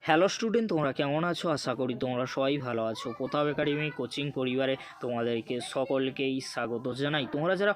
Hello student, তোমরা কেমন আছো? আশা করি তোমরা সবাই ভালো আছো। প্রতাপ একাডেমি কোচিং পরিবারে তোমাদেরকে সকলকেই স্বাগত জানাই। তোমরা যারা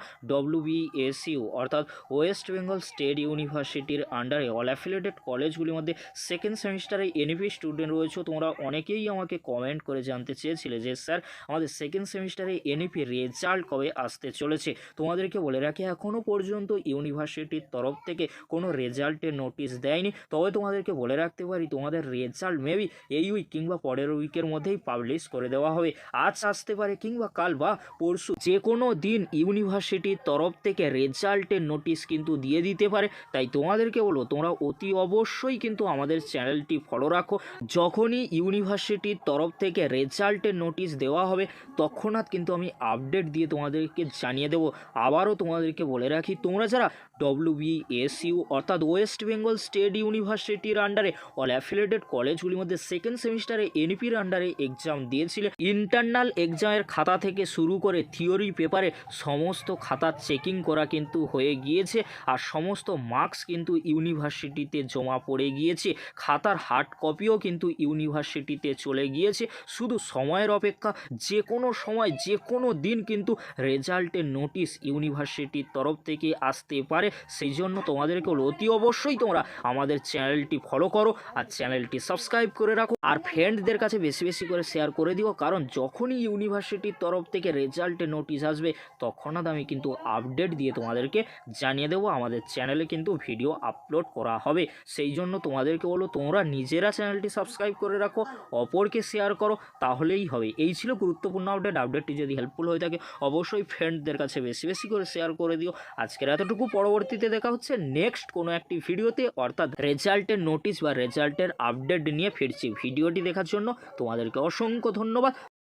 WBSU অর্থাৎ ওয়েস্ট বেঙ্গল স্টেট ইউনিভার্সিটির আন্ডারে অল অ্যাফিলিয়েটেড কলেজগুলির মধ্যে সেকেন্ড সেমিস্টারে এনইপি স্টুডেন্ট রয়েছো, তোমরা অনেকেই আমাকে কমেন্ট করে জানতে চেয়েছিলে যে স্যার আমাদের সেকেন্ড সেমিস্টারে এনইপি রেজাল্ট কবে আসতে চলেছে। তোমাদেরকে বলে রাখি, এখনও পর্যন্ত ইউনিভার্সিটির তরফ থেকে কোনো রেজাল্টের নোটিশ দেয়নি। তবে তোমাদেরকে বলে রাখতে পারি, তোমাদের রেজাল্ট মেবি এই উইক কিংবা পরের উইকের মধ্যেই পাবলিশ করে দেওয়া হবে। আজ আসতে পারে কিংবা কাল বা পরশু, যে কোনো দিন ইউনিভার্সিটির তরফ থেকে রেজাল্টের নোটিশ কিন্তু দিয়ে দিতে পারে। তাই তোমাদেরকে বলো, তোমরা অতি অবশ্যই কিন্তু আমাদের চ্যানেলটি ফলো রাখো। যখনই ইউনিভার্সিটির তরফ থেকে রেজাল্টের নোটিশ দেওয়া হবে তৎক্ষণাৎ কিন্তু আমি আপডেট দিয়ে তোমাদেরকে জানিয়ে দেবো। আবারও তোমাদেরকে বলে রাখি, তোমরা যারা WBSU অর্থাৎ ওয়েস্ট বেঙ্গল স্টেট ইউনিভার্সিটির আন্ডারে অল অ্যাফিলিয়েটেড কলেজগুলির মধ্যে সেকেন্ড সেমিস্টারে এনইপির আন্ডারে এক্সাম দিয়েছিলে, ইন্টারনাল এক্সামের খাতা থেকে শুরু করে থিওরি পেপারে সমস্ত খাতা চেকিং করা কিন্তু হয়ে গিয়েছে। আর সমস্ত মার্কস কিন্তু ইউনিভার্সিটিতে জমা পড়ে গিয়েছে। খাতার হার্ড কপিও কিন্তু ইউনিভার্সিটিতে চলে গিয়েছে। শুধু সময়ের অপেক্ষা, যে কোনো সময় যে কোনো দিন কিন্তু রেজাল্টের নোটিশ ইউনিভার্সিটির তরফ থেকে আসতে পারে। সেই জন্য তোমাদেরকে অতি অবশ্যই তোমরা আমাদের চ্যানেলটি ফলো করো আর চ্যানেলটি সাবস্ক্রাইব করে রাখো, আর ফ্রেন্ডদের কাছে বেশি বেশি করে শেয়ার করে দিও। কারণ যখনই ইউনিভার্সিটির তরফ থেকে রেজাল্টের নোটিশ আসবে তৎক্ষণাৎ আমি কিন্তু আপডেট দিয়ে তোমাদেরকে জানিয়ে দেবো। আমাদের চ্যানেলে কিন্তু ভিডিও আপলোড করা হবে। সেই জন্য তোমাদেরকে বলো, তোমরা নিজেরা চ্যানেলটি সাবস্ক্রাইব করে রাখো, অপরকে শেয়ার করো, তাহলেই হবে। এই ছিল গুরুত্বপূর্ণ আপডেটটি যদি হেল্পফুল হয়ে থাকে অবশ্যই ফ্রেন্ডদের কাছে বেশি বেশি করে শেয়ার করে দিও। আজকের এতটুকু, পরবর্তীতে দেখা হচ্ছে নেক্সট কোনো একটি ভিডিওতে, অর্থাৎ রেজাল্টের নোটিশ বা রেজাল্টের আপডেট নিয়ে ফিরছি। ভিডিওটি দেখার জন্য তোমাদেরকে অসংখ্য ধন্যবাদ।